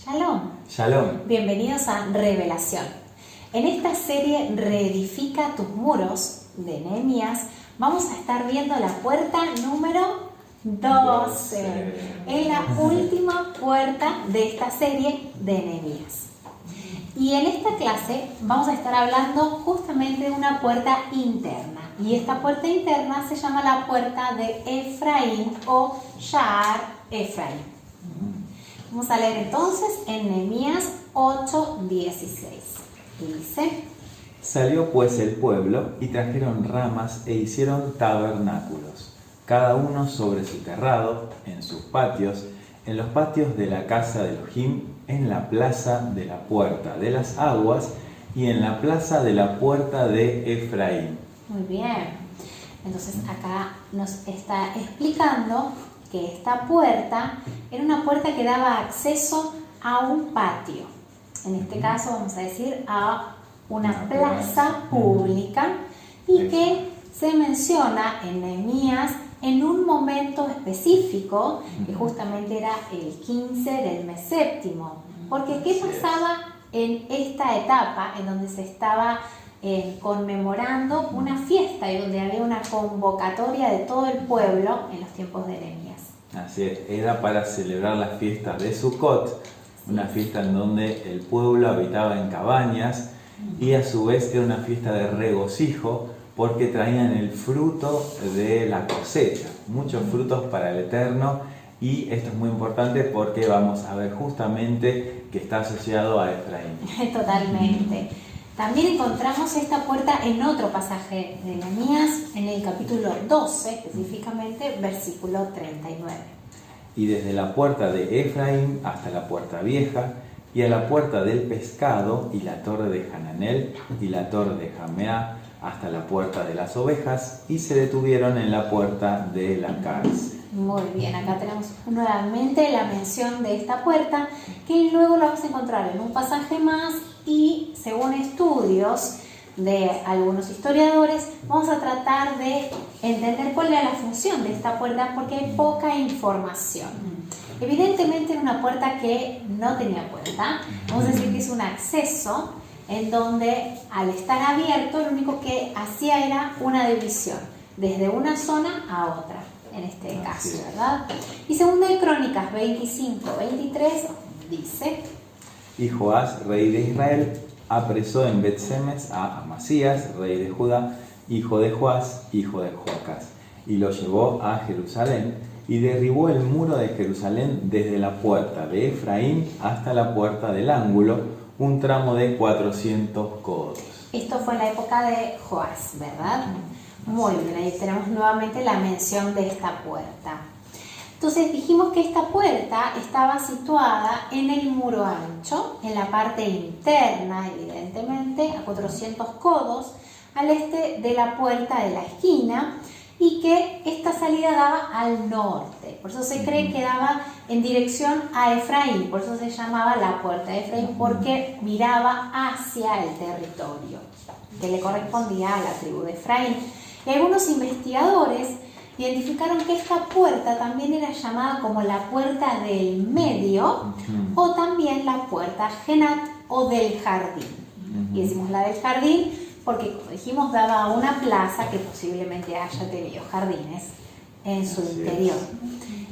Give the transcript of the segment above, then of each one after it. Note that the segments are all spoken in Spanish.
Shalom. Shalom. Bienvenidos a Revelación. En esta serie Reedifica tus muros de Nehemías vamos a estar viendo la puerta número 12. Es la última puerta de esta serie de Nehemías. Y en esta clase vamos a estar hablando justamente de una puerta interna. Y esta puerta interna se llama la puerta de Efraín o Sha'ar Efraín. Vamos a leer entonces en Nehemías 8:16. Dice: Salió pues el pueblo y trajeron ramas e hicieron tabernáculos, cada uno sobre su terrado, en sus patios, en los patios de la casa de Elohim, en la plaza de la puerta de las aguas y en la plaza de la puerta de Efraín. Muy bien. Entonces acá nos está explicando que esta puerta era una puerta que daba acceso a un patio. En este caso vamos a decir a una plaza pública y que se menciona en Nehemías en un momento específico, que justamente era el 15 del mes séptimo. Porque ¿qué pasaba en esta etapa en donde se estaba conmemorando una fiesta y donde había una convocatoria de todo el pueblo en los tiempos de Nehemías? Así es, era para celebrar la fiesta de Sukkot, una fiesta en donde el pueblo habitaba en cabañas y a su vez era una fiesta de regocijo porque traían el fruto de la cosecha, muchos frutos para el Eterno, y esto es muy importante porque vamos a ver justamente que está asociado a Efraín. Totalmente. También encontramos esta puerta en otro pasaje de Nehemías, en el capítulo 12, específicamente, versículo 39. Y desde la puerta de Efraín hasta la puerta vieja, y a la puerta del pescado, y la torre de Hananel, y la torre de Jameá, hasta la puerta de las ovejas, y se detuvieron en la puerta de la cárcel. Muy bien, acá tenemos nuevamente la mención de esta puerta, que luego la vamos a encontrar en un pasaje más, y según estudios de algunos historiadores, vamos a tratar de entender cuál era la función de esta puerta porque hay poca información. Evidentemente era una puerta que no tenía puerta, vamos a decir que es un acceso en donde al estar abierto lo único que hacía era una división, desde una zona a otra, en este caso, ¿verdad? Y segunda de Crónicas 25:23 dice: Y Joás, rey de Israel, apresó en Bet-Semes a Amasías, rey de Judá, hijo de Joás, hijo de Joacás, y lo llevó a Jerusalén, y derribó el muro de Jerusalén desde la puerta de Efraín hasta la puerta del ángulo, un tramo de 400 codos. Esto fue en la época de Joás, ¿verdad? Muy bien, ahí tenemos nuevamente la mención de esta puerta. Entonces dijimos que esta puerta estaba situada en el muro ancho, en la parte interna, evidentemente, a 400 codos, al este de la puerta de la esquina, y que esta salida daba al norte. Por eso se cree que daba en dirección a Efraín, por eso se llamaba la puerta de Efraín, porque miraba hacia el territorio que le correspondía a la tribu de Efraín. Y algunos investigadores identificaron que esta puerta también era llamada como la puerta del medio o también la puerta Genat o del jardín. Y decimos la del jardín porque, como dijimos, daba a una plaza que posiblemente haya tenido jardines en su interior.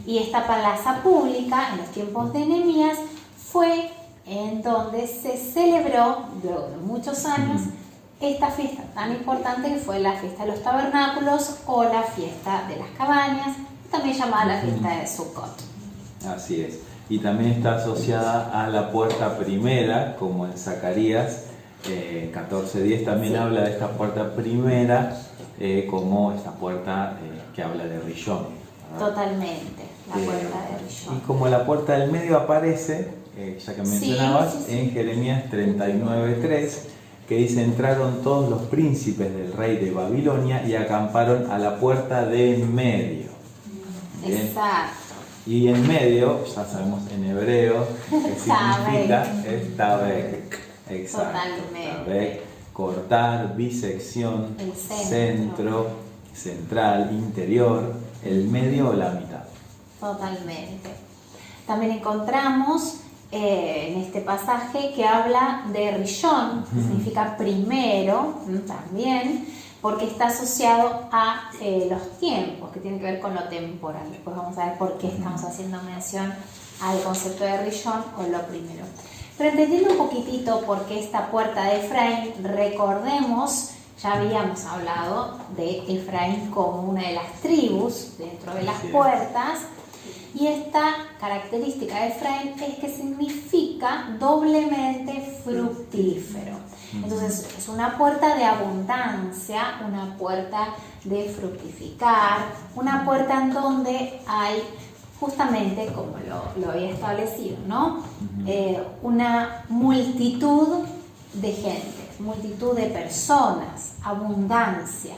Y esta plaza pública en los tiempos de Nehemías fue en donde se celebró, luego de muchos años, esta fiesta tan importante que fue la fiesta de los tabernáculos o la fiesta de las cabañas, también llamada la fiesta de Sukkot. Así es. Y también está asociada a la puerta primera, como en Zacarías 14:10 también habla de esta puerta primera, como esta puerta que habla de Rishon, ¿verdad? Totalmente, la puerta de Rishon. Y como la puerta del medio aparece, ya que mencionabas, en Jeremías 39:3, que dice: entraron todos los príncipes del rey de Babilonia y acamparon a la puerta de en medio. Bien. Exacto. Y en medio, ya sabemos en hebreo, que significa es tabek. Exacto. Totalmente. Tabek, cortar, bisección, El centro, central, interior, el medio o la mitad. Totalmente. También encontramos en este pasaje que habla de Rishon, que significa primero, también, porque está asociado a los tiempos, que tiene que ver con lo temporal. Después vamos a ver por qué estamos haciendo mención al concepto de Rishon o lo primero. Pero entendiendo un poquitito por qué esta puerta de Efraín, recordemos, ya habíamos hablado de Efraín como una de las tribus dentro de las puertas, y esta característica de Efraín es que significa doblemente fructífero. Entonces es una puerta de abundancia, una puerta de fructificar, una puerta en donde hay justamente, como lo había establecido, ¿no? Una multitud de gente, multitud de personas, abundancia.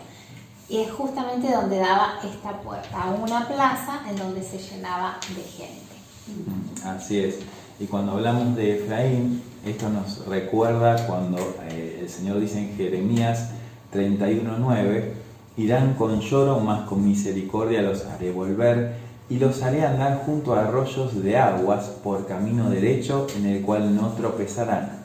Y es justamente donde daba esta puerta, a una plaza en donde se llenaba de gente. Así es. Y cuando hablamos de Efraín, esto nos recuerda cuando el Señor dice en Jeremías 31:9, irán con lloro, mas con misericordia los haré volver, y los haré andar junto a arroyos de aguas por camino derecho en el cual no tropezarán.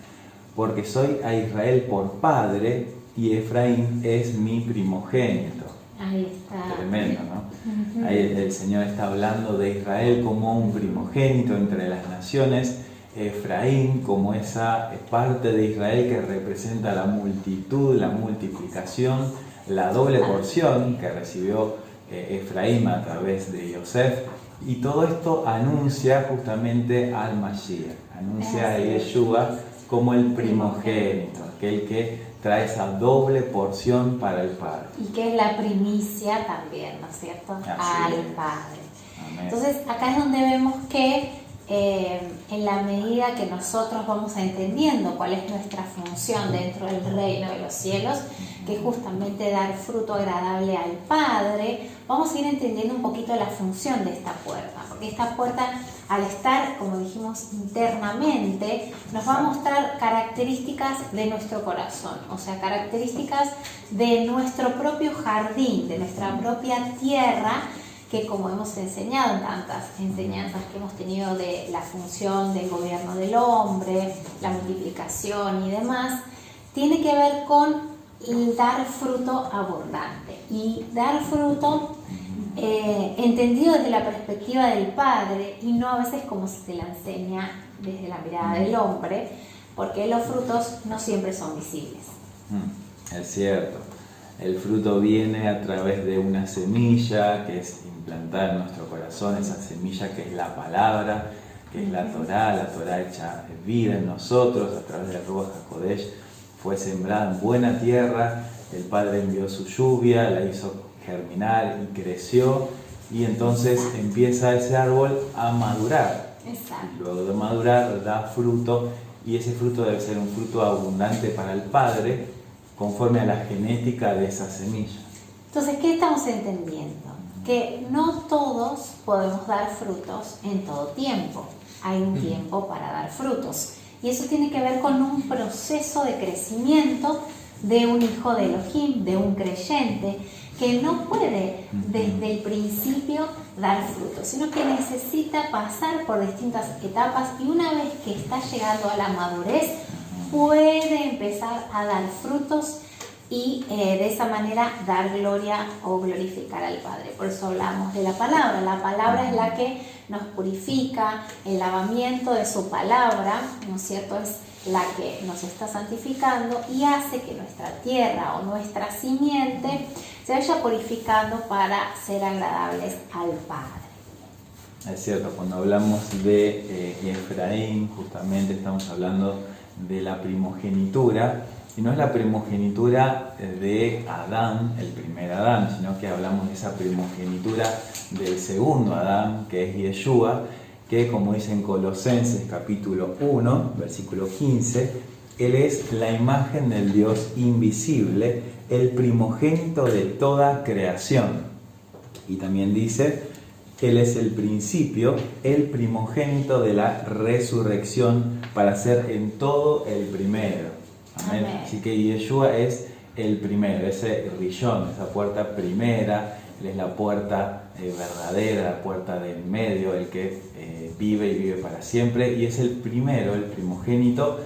Porque soy a Israel por padre, y Efraín es mi primogénito. Ahí está. Tremendo, ¿no? Ahí el Señor está hablando de Israel como un primogénito entre las naciones, Efraín como esa parte de Israel que representa la multitud, la multiplicación, la doble porción que recibió Efraín a través de Yosef. Y todo esto anuncia justamente al Mashiach, anuncia a Yeshua como el primogénito, aquel que trae esa doble porción para el Padre. Y que es la primicia también, ¿no es cierto? Al Padre. Amén. Entonces acá es donde vemos que en la medida que nosotros vamos entendiendo cuál es nuestra función dentro del reino de los cielos, que es justamente dar fruto agradable al Padre, vamos a ir entendiendo un poquito la función de esta puerta, porque esta puerta, al estar, como dijimos, internamente, nos va a mostrar características de nuestro corazón, o sea, características de nuestro propio jardín, de nuestra propia tierra, que como hemos enseñado en tantas enseñanzas que hemos tenido de la función del gobierno del hombre, la multiplicación y demás, tiene que ver con dar fruto abundante. Y dar fruto entendido desde la perspectiva del Padre y no a veces como se la enseña desde la mirada del hombre, porque los frutos no siempre son visibles. Es cierto. El fruto viene a través de una semilla que es implantada en nuestro corazón, esa semilla que es la palabra, que es la Torá hecha vida en nosotros a través del Ruach HaKodesh, fue sembrada en buena tierra, el Padre envió su lluvia, la hizo germinar y creció, y entonces empieza ese árbol a madurar. Exacto. Y luego de madurar da fruto, y ese fruto debe ser un fruto abundante para el Padre, conforme a la genética de esa semilla. Entonces, ¿qué estamos entendiendo? Que no todos podemos dar frutos en todo tiempo. Hay un tiempo para dar frutos. Y eso tiene que ver con un proceso de crecimiento de un hijo de Elohim, de un creyente, que no puede desde el principio dar frutos, sino que necesita pasar por distintas etapas, y una vez que está llegando a la madurez, puede empezar a dar frutos y de esa manera dar gloria o glorificar al Padre. Por eso hablamos de la palabra. La palabra es la que nos purifica, el lavamiento de su palabra, ¿no es cierto? Es la que nos está santificando y hace que nuestra tierra o nuestra simiente se vaya purificando para ser agradables al Padre. Es cierto, cuando hablamos de Efraín, justamente estamos hablando de la primogenitura, y no es la primogenitura de Adán, el primer Adán, sino que hablamos de esa primogenitura del segundo Adán, que es Yeshua, que como dice en Colosenses capítulo 1, versículo 15, Él es la imagen del Dios invisible, el primogénito de toda creación. Y también dice, Él es el principio, el primogénito de la resurrección, para ser en todo el primero. Amén. Amén. Así que Yeshua es el primero, ese Rishon, esa puerta primera. Él es la puerta verdadera, la puerta del medio, el que vive y vive para siempre, y es el primero, el primogénito,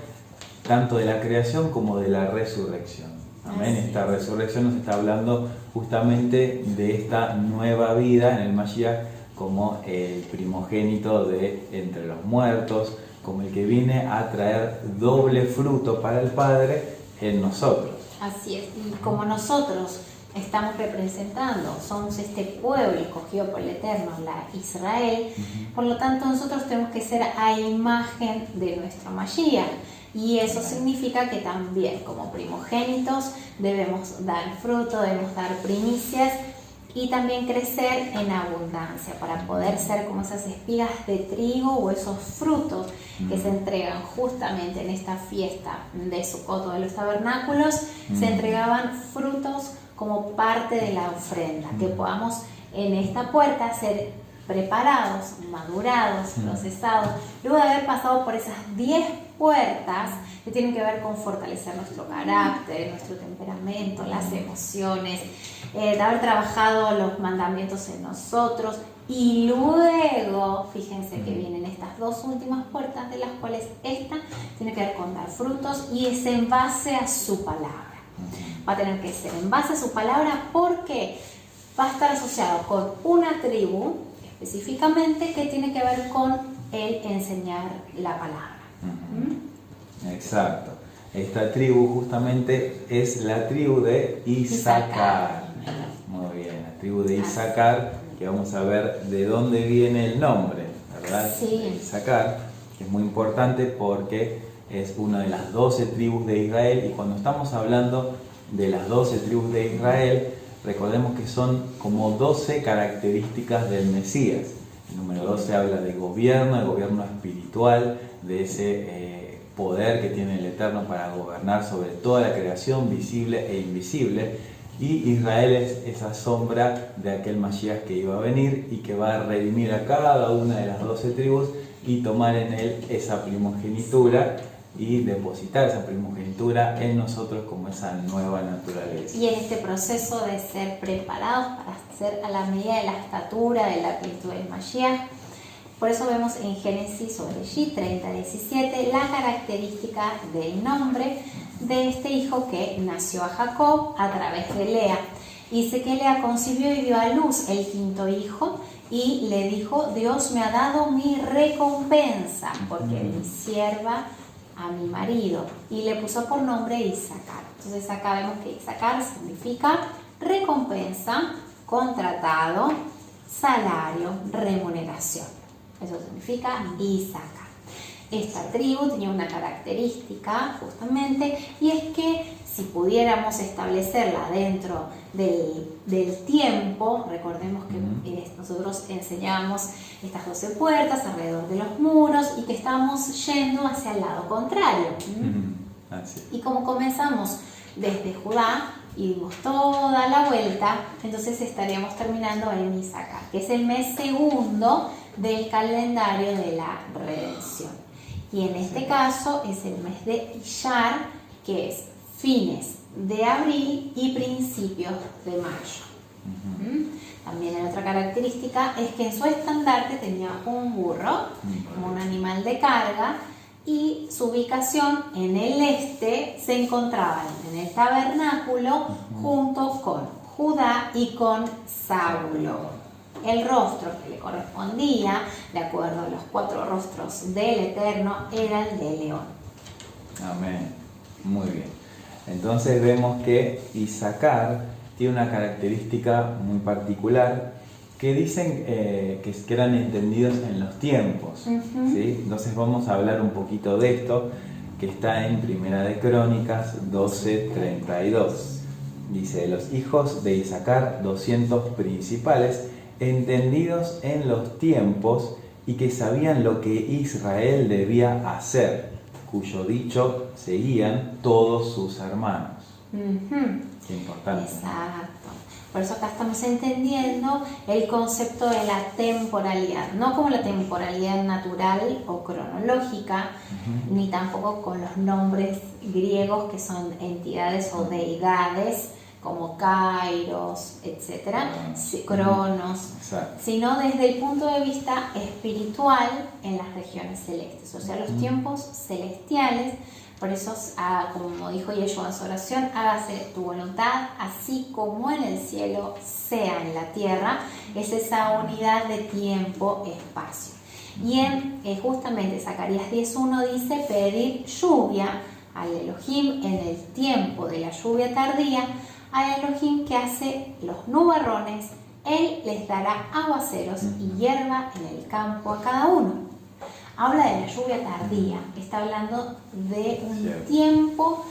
tanto de la creación como de la resurrección. Amén. Esta resurrección nos está hablando justamente de esta nueva vida en el Mashiach, como el primogénito de entre los muertos, como el que viene a traer doble fruto para el Padre en nosotros. Así es, y como nosotros estamos representando, somos este pueblo escogido por el Eterno, la Israel, por lo tanto nosotros tenemos que ser a imagen de nuestro Mashiach, y eso significa que también como primogénitos debemos dar fruto, debemos dar primicias y también crecer en abundancia para poder ser como esas espigas de trigo o esos frutos que se entregan justamente en esta fiesta de Sukkot o de los tabernáculos. Se entregaban frutos como parte de la ofrenda, que podamos en esta puerta ser preparados, madurados, procesados, luego de haber pasado por esas 10 puertas que tienen que ver con fortalecer nuestro carácter, nuestro temperamento, las emociones, de haber trabajado los mandamientos en nosotros, y luego, fíjense que vienen estas 2 últimas puertas, de las cuales esta tiene que ver con dar frutos, y es en base a su palabra. Va a tener que ser en base a su palabra, porque va a estar asociado con una tribu específicamente que tiene que ver con el enseñar la palabra. Exacto. Esta tribu justamente es la tribu de Issacar. Muy bien, la tribu de Issacar, que vamos a ver de dónde viene el nombre, ¿verdad? Sí. Issacar, que es muy importante porque es una de las 12 tribus de Israel, y cuando estamos hablando de las 12 tribus de Israel, recordemos que son como 12 características del Mesías. El número 12 habla de gobierno espiritual, de ese poder que tiene el Eterno para gobernar sobre toda la creación, visible e invisible. Y Israel es esa sombra de aquel Mashiach que iba a venir y que va a redimir a cada una de las 12 tribus y tomar en él esa primogenitura y depositar esa primogenitura en nosotros como esa nueva naturaleza. Y en este proceso de ser preparados para ser a la medida de la estatura de la plenitud del Mashiach, por eso vemos en Génesis sobre allí 30:17 la característica del nombre de este hijo que nació a Jacob a través de Lea. Dice que Lea concibió y dio a luz el 5.º hijo, y le dijo: Dios me ha dado mi recompensa, porque mi sierva a mi marido, y le puso por nombre Issacar. Entonces acá vemos que Issacar significa recompensa, contratado, salario, remuneración. Eso significa Issacar. Esta tribu tenía una característica justamente, y es que si pudiéramos establecerla dentro del tiempo, recordemos que nosotros enseñamos estas 12 puertas alrededor de los muros y que estamos yendo hacia el lado contrario. Y como comenzamos desde Judá y dimos toda la vuelta, entonces estaríamos terminando en Issacar, que es el mes segundo del calendario de la redención. Y en este caso es el mes de Iyar, que es fines de abril y principios de mayo. También otra característica es que en su estandarte tenía un burro como un animal de carga, y su ubicación en el este se encontraba en el tabernáculo junto con Judá y con Saulo. El rostro que le correspondía, de acuerdo a los 4 rostros del Eterno, era el de león. Amén. Muy bien. Entonces vemos que Issacar tiene una característica muy particular, que dicen que eran entendidos en los tiempos. ¿Sí? Entonces vamos a hablar un poquito de esto, que está en Primera de Crónicas 12:32. Dice: los hijos de Issacar, 200 principales, entendidos en los tiempos y que sabían lo que Israel debía hacer, cuyo dicho seguían todos sus hermanos. Qué importante. Exacto. Por eso acá estamos entendiendo el concepto de la temporalidad, no como la temporalidad natural o cronológica, ni tampoco con los nombres griegos que son entidades o deidades como Kairos, etcétera, Cronos, Exacto. sino desde el punto de vista espiritual en las regiones celestes, o sea, los tiempos celestiales. Por eso, como dijo Yeshua en su oración, hágase tu voluntad, así como en el cielo, sea en la tierra. Es esa unidad de tiempo-espacio. Y justamente Zacarías 10.1 dice, pedir lluvia al Elohim en el tiempo de la lluvia tardía, al Elohim que hace los nubarrones, él les dará aguaceros y hierba en el campo a cada uno. Habla de la lluvia tardía, está hablando de un tiempo,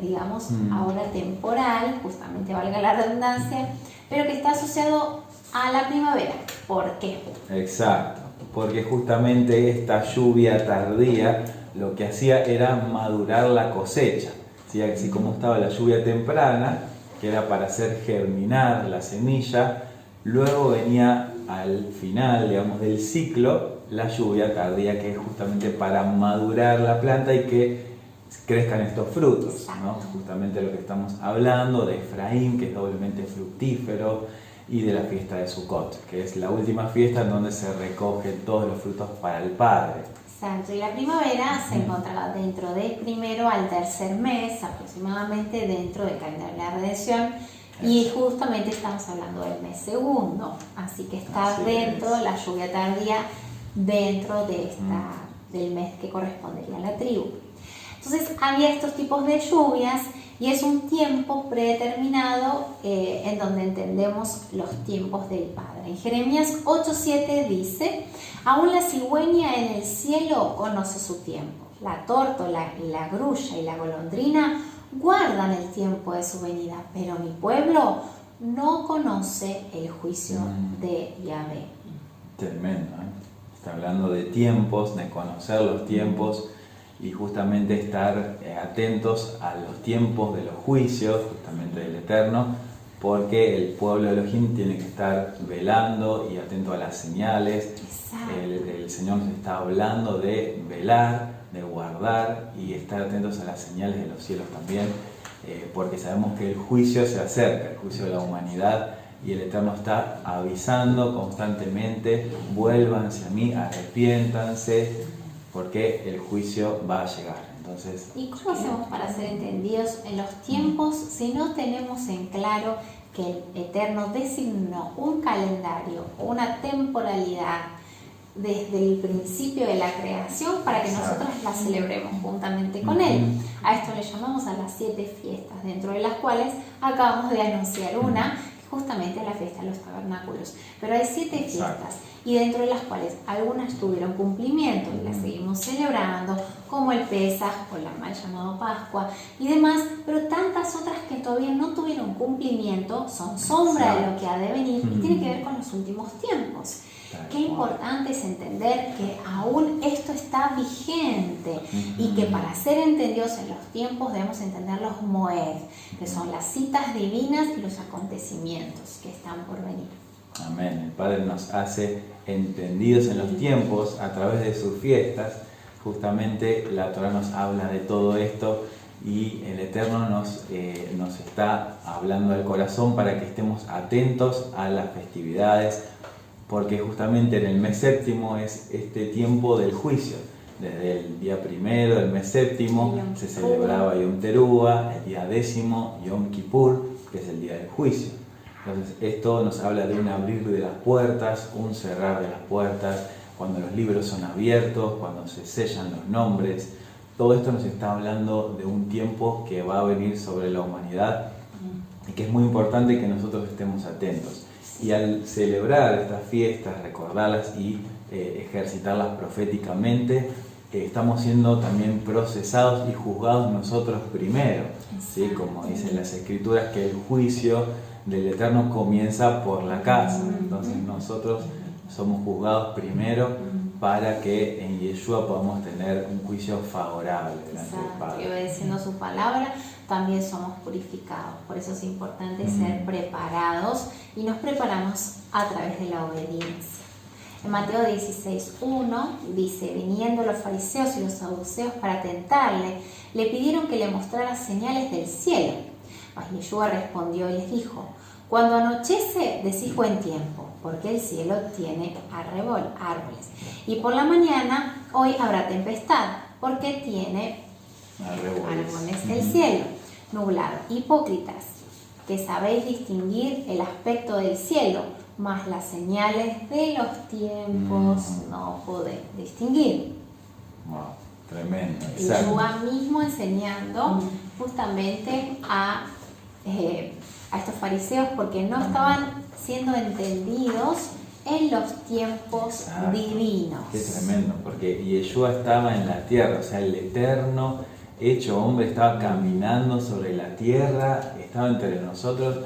digamos, ahora temporal, justamente valga la redundancia, pero que está asociado a la primavera. ¿Por qué? Exacto, porque justamente esta lluvia tardía lo que hacía era madurar la cosecha, ¿sí? Así como estaba la lluvia temprana, que era para hacer germinar la semilla, luego venía al final, digamos, del ciclo, la lluvia tardía, que es justamente para madurar la planta y que crezcan estos frutos, ¿no? Justamente lo que estamos hablando de Efraín, que es doblemente fructífero, y de la fiesta de Sukkot, que es la última fiesta en donde se recogen todos los frutos para el Padre. Exacto, y la primavera se encontraba dentro del primero al tercer mes, aproximadamente dentro del calendario de la redención, y justamente estamos hablando del mes segundo, así que está dentro la lluvia tardía, dentro de del mes que correspondería a la tribu. Entonces había estos tipos de lluvias y es un tiempo predeterminado en donde entendemos los tiempos del Padre. En Jeremías 8.7 dice, aún la cigüeña en el cielo conoce su tiempo, la tórtola y la grulla y la golondrina guardan el tiempo de su venida, pero mi pueblo no conoce el juicio de Yahvé. Tremendo, ¿eh? Está hablando de tiempos, de conocer los tiempos y justamente estar atentos a los tiempos de los juicios, justamente del Eterno, porque el pueblo de Elohim tiene que estar velando y atento a las señales. El Señor nos está hablando de velar, de guardar y estar atentos a las señales de los cielos también, porque sabemos que el juicio se acerca, el juicio de la humanidad, y el Eterno está avisando constantemente, vuélvanse a mí, arrepiéntanse, porque el juicio va a llegar. Entonces, ¿y cómo hacemos para ser entendidos en los tiempos si no tenemos en claro que el Eterno designó un calendario, una temporalidad desde el principio de la creación para que nosotros la celebremos juntamente con Él? A esto le llamamos a las 7 fiestas, dentro de las cuales acabamos de anunciar una, justamente la fiesta de los tabernáculos. Pero hay 7 fiestas y dentro de las cuales algunas tuvieron cumplimiento y las seguimos celebrando, como el Pesaj o la mal llamada Pascua y demás, pero tantas otras que todavía no tuvieron cumplimiento, son sombra de lo que ha de venir y tiene que ver con los últimos tiempos. Qué importante es entender que aún esto está vigente y que para ser entendidos en los tiempos debemos entender los moed, que son las citas divinas y los acontecimientos que están por venir. Amén. El Padre nos hace entendidos en los tiempos a través de sus fiestas. Justamente la Torá nos habla de todo esto y el Eterno nos está hablando al corazón para que estemos atentos a las festividades, porque justamente en el mes séptimo es este tiempo del juicio. Desde el día primero del mes séptimo se celebraba Yom Teruah, el día 10º Yom Kippur, que es el día del juicio. Entonces esto nos habla de un abrir de las puertas, un cerrar de las puertas, cuando los libros son abiertos, cuando se sellan los nombres. Todo esto nos está hablando de un tiempo que va a venir sobre la humanidad y que es muy importante que nosotros estemos atentos. Y al celebrar estas fiestas, recordarlas y ejercitarlas proféticamente, estamos siendo también procesados y juzgados nosotros primero, ¿sí? Como dicen las Escrituras, que el juicio del Eterno comienza por la casa. Entonces nosotros somos juzgados primero para que en Yeshua podamos tener un juicio favorable delante del Padre. Y obedeciendo su palabra también somos purificados. Por eso es importante ser preparados y nos preparamos a través de la obediencia. En Mateo 16:1 dice, viniendo los fariseos y los saduceos para tentarle, le pidieron que le mostrara señales del cielo. Yeshua respondió y les dijo: cuando anochece, decís buen tiempo, porque el cielo tiene árboles. Y por la mañana, hoy habrá tempestad, porque tiene árboles el cielo nublado. Hipócritas, que sabéis distinguir el aspecto del cielo, mas las señales de los tiempos no podéis distinguir. Wow, tremendo. Yeshua mismo enseñando justamente a estos fariseos, porque no estaban siendo entendidos en los tiempos divinos. Qué tremendo, porque Yeshua estaba en la tierra, o sea, el Eterno hecho hombre estaba caminando sobre la tierra, estaba entre nosotros,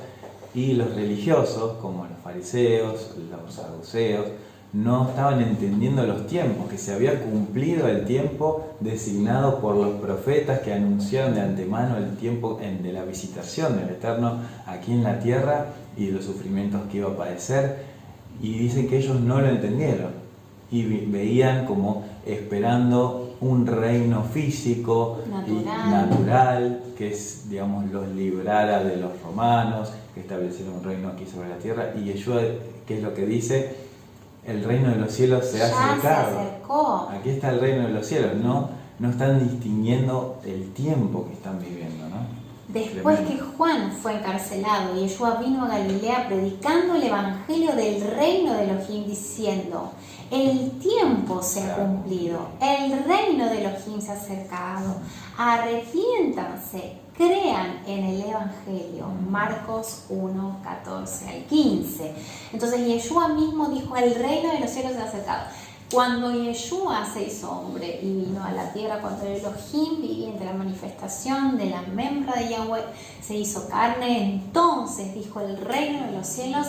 y los religiosos, como los fariseos, los saduceos, no estaban entendiendo los tiempos, que se había cumplido el tiempo designado por los profetas que anunciaron de antemano el tiempo de la visitación del Eterno aquí en la tierra y de los sufrimientos que iba a padecer, y dicen que ellos no lo entendieron y veían como esperando un reino físico y natural que digamos, los librara de los romanos, que estableciera un reino aquí sobre la tierra. Y Yeshua, ¿qué es lo que dice? El reino de los cielos se ha acercado. Se acercó. Aquí está el reino de los cielos. No están distinguiendo el tiempo que están viviendo, ¿no? Después que Juan fue encarcelado, Yeshua vino a Galilea predicando el evangelio del reino de Elohim, diciendo: el tiempo se ha cumplido, el reino de Elohim se ha acercado, arrepiéntanse, crean en el evangelio. Marcos 1, 14 al 15. Entonces Yeshua mismo dijo: el reino de los cielos se ha acercado. Cuando Yeshua se hizo hombre y vino a la tierra, cuando el Elohim viviente, la manifestación de la membra de Yahweh, se hizo carne, entonces dijo: el reino de los cielos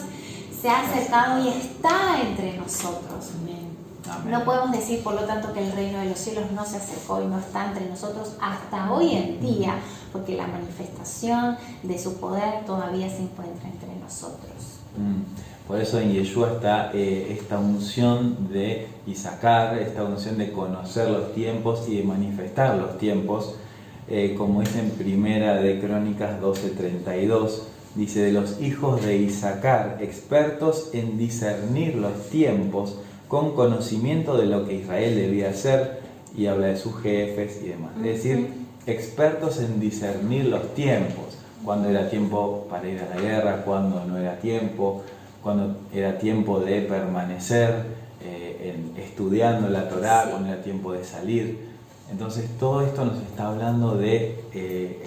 se ha acercado y está entre nosotros. Amén. No podemos decir, por lo tanto, que el reino de los cielos no se acercó y no está entre nosotros hasta hoy en día, porque la manifestación de su poder todavía se encuentra entre nosotros. Por eso en Yeshua está esta unción de Isacar, esta unción de conocer los tiempos y de manifestar los tiempos, como dice en Primera de Crónicas 12:32, dice: de los hijos de Isacar, expertos en discernir los tiempos, con conocimiento de lo que Israel debía hacer, y habla de sus jefes y demás. Es decir, expertos en discernir los tiempos, cuando era tiempo para ir a la guerra, cuando no era tiempo, cuando era tiempo de permanecer estudiando la Torá, cuando era tiempo de salir. Entonces todo esto nos está hablando de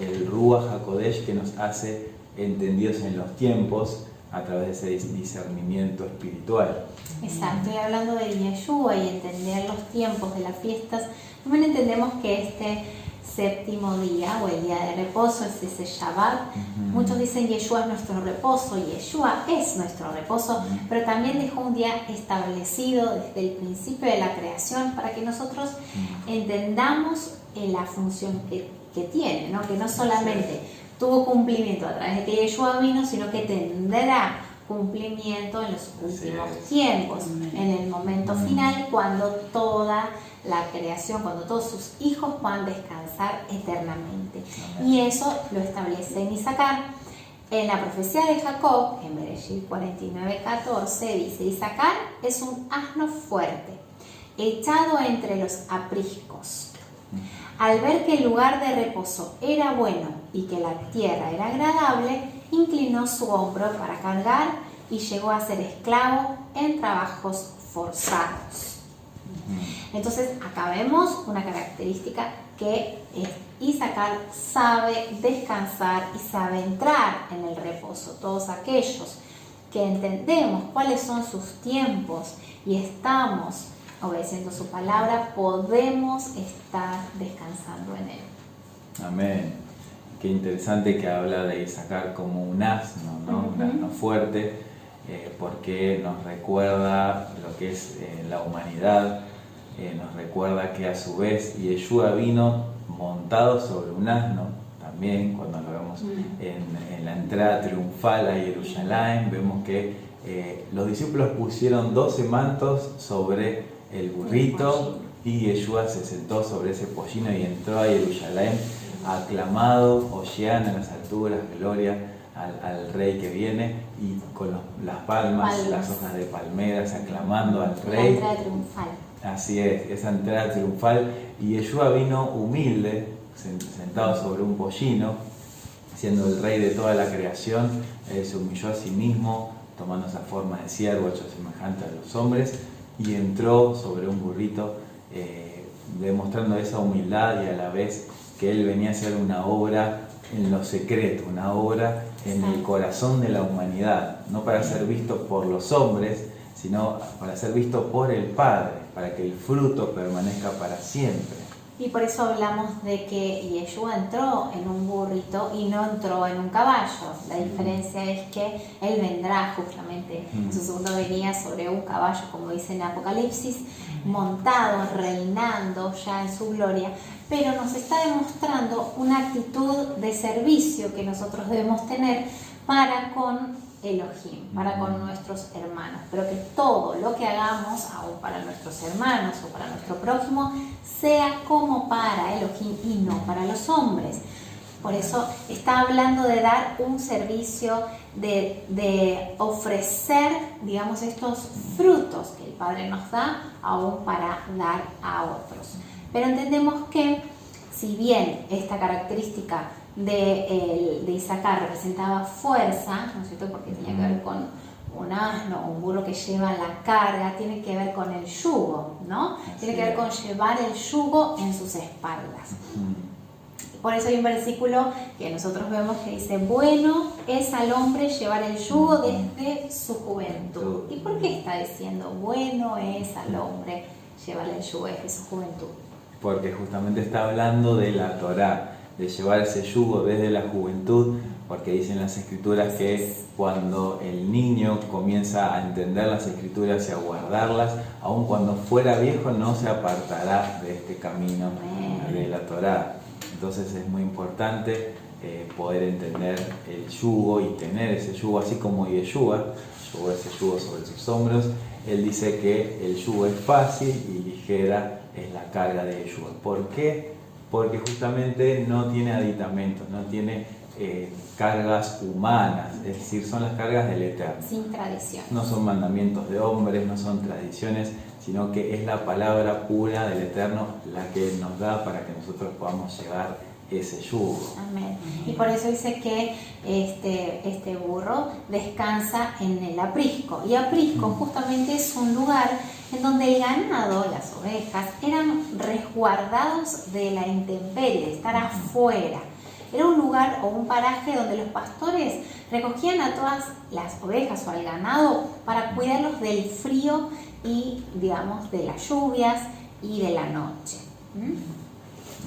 el Ruach HaKodesh, que nos hace entendidos en los tiempos a través de ese discernimiento espiritual. Exacto, y hablando de Yeshua y entender los tiempos de las fiestas, también entendemos que este séptimo día o el día de reposo es ese Shabbat. Muchos dicen Yeshua es nuestro reposo. Yeshua es nuestro reposo, pero también dejó un día establecido desde el principio de la creación para que nosotros entendamos la función que tiene, ¿no? Que no solamente tuvo cumplimiento a través de que Yeshua vino, sino que tendrá cumplimiento en los últimos tiempos, en el momento final, cuando toda la creación, cuando todos sus hijos puedan descansar eternamente. Y eso lo establece en Isacar. En la profecía de Jacob, en Bereshit 49:14, dice: Isacar es un asno fuerte, echado entre los apriscos. Al ver que el lugar de reposo era bueno y que la tierra era agradable, inclinó su hombro para cargar y llegó a ser esclavo en trabajos forzados. Entonces acá vemos una característica que Isacar sabe descansar y sabe entrar en el reposo. Todos aquellos que entendemos cuáles son sus tiempos y estamos obedeciendo su palabra, podemos estar descansando en él. Amén. Qué interesante que habla de Isacar como un asno, ¿no? Un asno fuerte, porque nos recuerda lo que es la humanidad, nos recuerda que a su vez Yeshua vino montado sobre un asno, también cuando lo vemos en la entrada triunfal a Jerusalén, vemos que los discípulos pusieron 12 mantos sobre el burrito y Yeshua se sentó sobre ese pollino y entró a Jerusalén aclamado, Hoshiana en las alturas, gloria al rey que viene, y con las palmas, las hojas de palmeras, aclamando al rey. La entrada triunfal. Así es, esa entrada triunfal. Y Yeshua vino humilde, sentado sobre un pollino, siendo el rey de toda la creación. Él se humilló a sí mismo, tomando esa forma de siervo, hecho semejante a los hombres, y entró sobre un burrito, demostrando esa humildad y a la vez que él venía a hacer una obra en lo secreto, una obra en el corazón de la humanidad, no para ser visto por los hombres, sino para ser visto por el Padre, para que el fruto permanezca para siempre. Y por eso hablamos de que Yeshua entró en un burrito y no entró en un caballo. La diferencia es que Él vendrá justamente en su segunda venida sobre un caballo, como dice en Apocalipsis, montado, reinando ya en su gloria, pero nos está demostrando una actitud de servicio que nosotros debemos tener para con Elohim, para con nuestros hermanos, pero que todo lo que hagamos, aún para nuestros hermanos o para nuestro prójimo, sea como para Elohim y no para los hombres. Por eso está hablando de dar un servicio, de ofrecer, digamos, estos frutos que el Padre nos da, aún para dar a otros. Pero entendemos que, si bien esta característica de Isaacar representaba fuerza, ¿no es cierto?, porque tenía que ver con un asno, un burro que lleva la carga, tiene que ver con el yugo, ¿no? Tiene que ver con llevar el yugo en sus espaldas. Por eso hay un versículo que nosotros vemos que dice: bueno es al hombre llevar el yugo desde su juventud. ¿Y por qué está diciendo bueno es al hombre llevar el yugo desde su juventud? Porque justamente está hablando de la Torá, de llevar ese yugo desde la juventud, porque dicen las Escrituras que cuando el niño comienza a entender las Escrituras y a guardarlas, aun cuando fuera viejo no se apartará de este camino de la Torá. Entonces es muy importante poder entender el yugo y tener ese yugo, así como Yeshua llevó ese yugo sobre sus hombros. Él dice que el yugo es fácil y ligera es la carga de Yeshua. ¿Por qué? Porque justamente no tiene aditamentos, no tiene cargas humanas, es decir, son las cargas del Eterno. Sin tradición. No son mandamientos de hombres, no son tradiciones, sino que es la palabra pura del Eterno la que nos da para que nosotros podamos llevar ese yugo. Amén. Y por eso dice que este burro descansa en el aprisco. Y aprisco justamente es un lugar en donde el ganado, las ovejas, eran resguardados de la intemperie, de estar afuera. Era un lugar o un paraje donde los pastores recogían a todas las ovejas o al ganado para cuidarlos del frío y, digamos, de las lluvias y de la noche.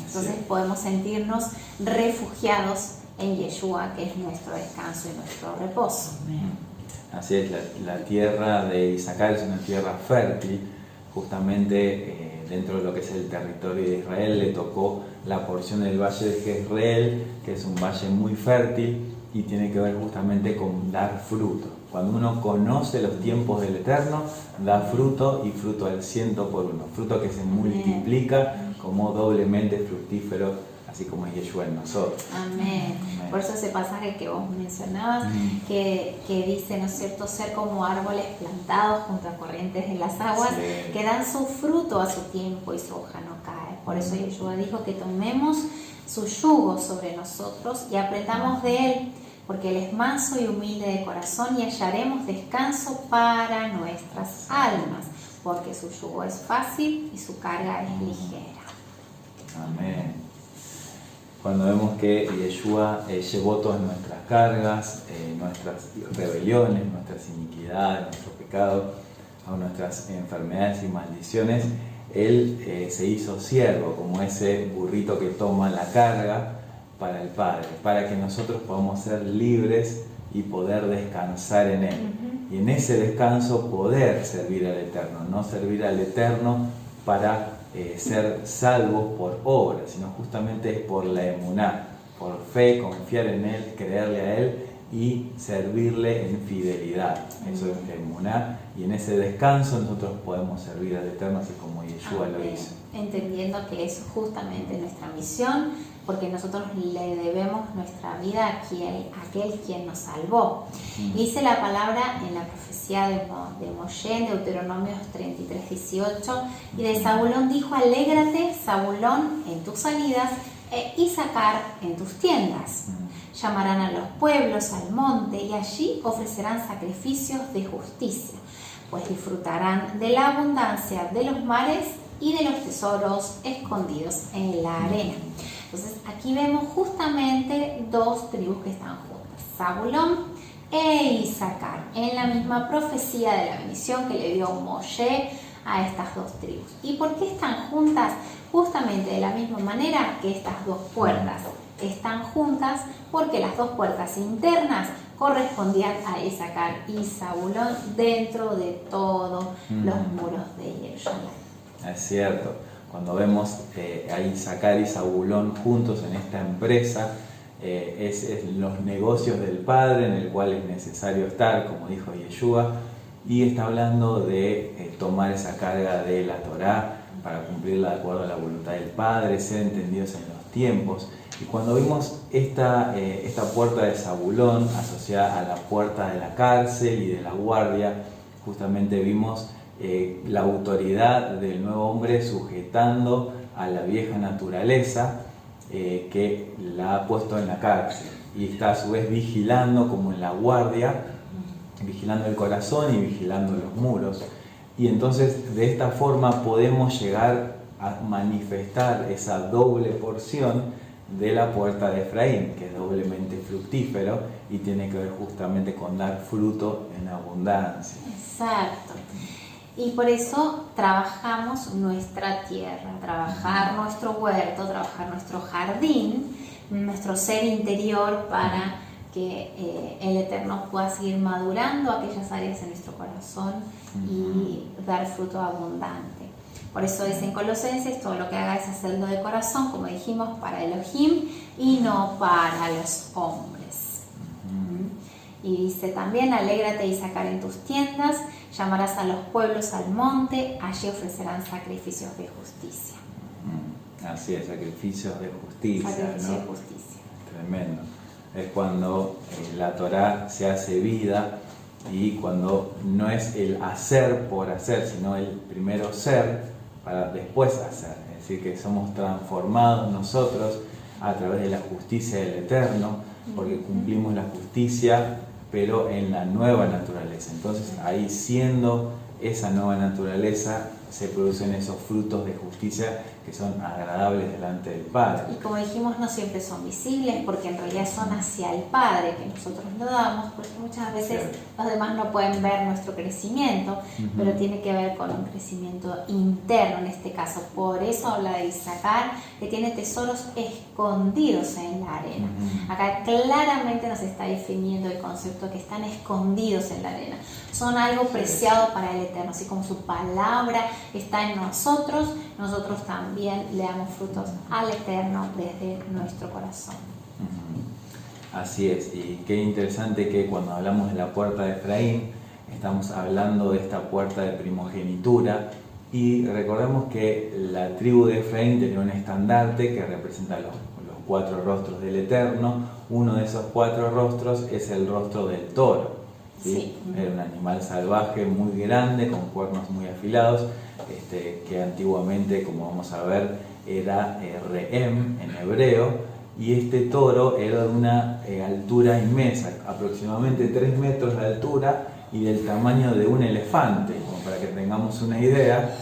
Entonces podemos sentirnos refugiados en Yeshua, que es nuestro descanso y nuestro reposo. Así es, la tierra de Isaacar es una tierra fértil, justamente dentro de lo que es el territorio de Israel. Le tocó la porción del valle de Jezreel, que es un valle muy fértil y tiene que ver justamente con dar fruto. Cuando uno conoce los tiempos del Eterno, da fruto y fruto al 100 por uno, fruto que se multiplica como doblemente fructífero, así como es Yeshua en nosotros. Amén. Por eso ese pasaje que vos mencionabas, que dice, ¿no es cierto?, ser como árboles plantados junto a corrientes de las aguas, que dan su fruto a su tiempo y su hoja no cae. Por eso Yeshua dijo que tomemos su yugo sobre nosotros y aprendamos de él, porque él es manso y humilde de corazón, y hallaremos descanso para nuestras almas, porque su yugo es fácil y su carga es ligera. Amén. Cuando vemos que Yeshua llevó todas nuestras cargas, nuestras rebeliones, nuestras iniquidades, nuestro pecado, nuestras enfermedades y maldiciones, Él se hizo siervo, como ese burrito que toma la carga para el Padre, para que nosotros podamos ser libres y poder descansar en Él. Y en ese descanso poder servir al Eterno, no servir al Eterno para ser salvos por obra, sino justamente es por la emuná, por fe, confiar en Él, creerle a Él y servirle en fidelidad. Eso es la emuná, y en ese descanso nosotros podemos servir al Eterno así como Yeshua lo hizo. Entendiendo que es justamente nuestra misión, porque nosotros le debemos nuestra vida a aquel quien nos salvó. Dice la palabra en la profecía de Moshe, en Deuteronomios 33:18, y de Zabulón dijo: alégrate, Zabulón, en tus salidas, e Isacar en tus tiendas. Llamarán a los pueblos al monte, y allí ofrecerán sacrificios de justicia, pues disfrutarán de la abundancia de los mares y de los tesoros escondidos en la arena. Entonces aquí vemos justamente dos tribus que están juntas, Zabulón e Isacar, en la misma profecía de la bendición que le dio Moshe a estas dos tribus. ¿Y por qué están juntas? Justamente de la misma manera que estas dos puertas están juntas, porque las dos puertas internas correspondían a Isacar y Zabulón dentro de todos los muros de Jerusalén. Es cierto, cuando vemos a Isacar y Zabulón juntos en esta empresa, es los negocios del Padre en el cual es necesario estar, como dijo Yeshua, y está hablando de tomar esa carga de la Torá para cumplirla de acuerdo a la voluntad del Padre, ser entendidos en los tiempos. Y cuando vimos esta puerta de Zabulón asociada a la puerta de la cárcel y de la guardia, justamente vimos la autoridad del nuevo hombre sujetando a la vieja naturaleza que la ha puesto en la cárcel, y está a su vez vigilando como en la guardia, vigilando el corazón y vigilando los muros. Y entonces de esta forma podemos llegar a manifestar esa doble porción de la puerta de Efraín, que es doblemente fructífero y tiene que ver justamente con dar fruto en abundancia. Exacto. Y por eso trabajamos nuestra tierra, trabajar nuestro huerto, trabajar nuestro jardín, nuestro ser interior, para que el Eterno pueda seguir madurando aquellas áreas en nuestro corazón y dar fruto abundante. Por eso dice en Colosenses: todo lo que hagáis, hacedlo de corazón, como dijimos, para Elohim y no para los hombres. Y dice también: alégrate y sacar en tus tiendas, llamarás a los pueblos al monte, allí ofrecerán sacrificios de justicia. Así es, sacrificios de justicia. Sacrificio, ¿no? de justicia. Tremendo. Es cuando la Torá se hace vida, y cuando no es el hacer por hacer, sino el primero ser para después hacer. Es decir, que somos transformados nosotros a través de la justicia del Eterno, porque cumplimos la justicia, pero en la nueva naturaleza. Entonces ahí, siendo esa nueva naturaleza, se producen esos frutos de justicia que son agradables delante del Padre. Y como dijimos, no siempre son visibles, porque en realidad son hacia el Padre que nosotros lo damos, porque muchas veces los demás no pueden ver nuestro crecimiento, pero tiene que ver con un crecimiento interno en este caso. Por eso habla de Isacar, que tiene tesoros escondidos en la arena. Acá claramente nos está definiendo el concepto que están escondidos en la arena. Son algo preciado para el Eterno, así como su palabra está en nosotros, nosotros también le damos frutos al Eterno desde nuestro corazón. Así es, y qué interesante que cuando hablamos de la puerta de Efraín, estamos hablando de esta puerta de primogenitura, y recordemos que la tribu de Efraín tenía un estandarte que representa los 4 rostros del Eterno. Uno de esos 4 rostros es el rostro del toro. ¿Sí? Era un animal salvaje muy grande, con cuernos muy afilados, que antiguamente, como vamos a ver, era rehem en hebreo, y este toro era de una altura inmensa, aproximadamente 3 metros de altura y del tamaño de un elefante, como para que tengamos una idea.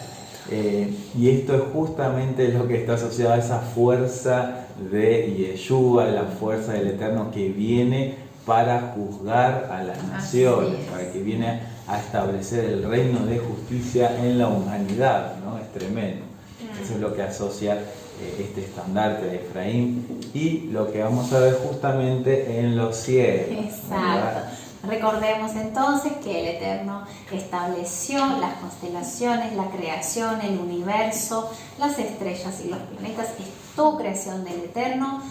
Y esto es justamente lo que está asociado a esa fuerza de Yeshua, la fuerza del Eterno que viene para juzgar a las naciones, para que viene a establecer el reino de justicia en la humanidad, ¿no? Es tremendo. Eso es lo que asocia este estandarte de Efraín, y lo que vamos a ver justamente en los cielos. Exacto. ¿Verdad? Recordemos entonces que el Eterno estableció las constelaciones, la creación, el universo, las estrellas y los planetas. Es toda creación del Eterno.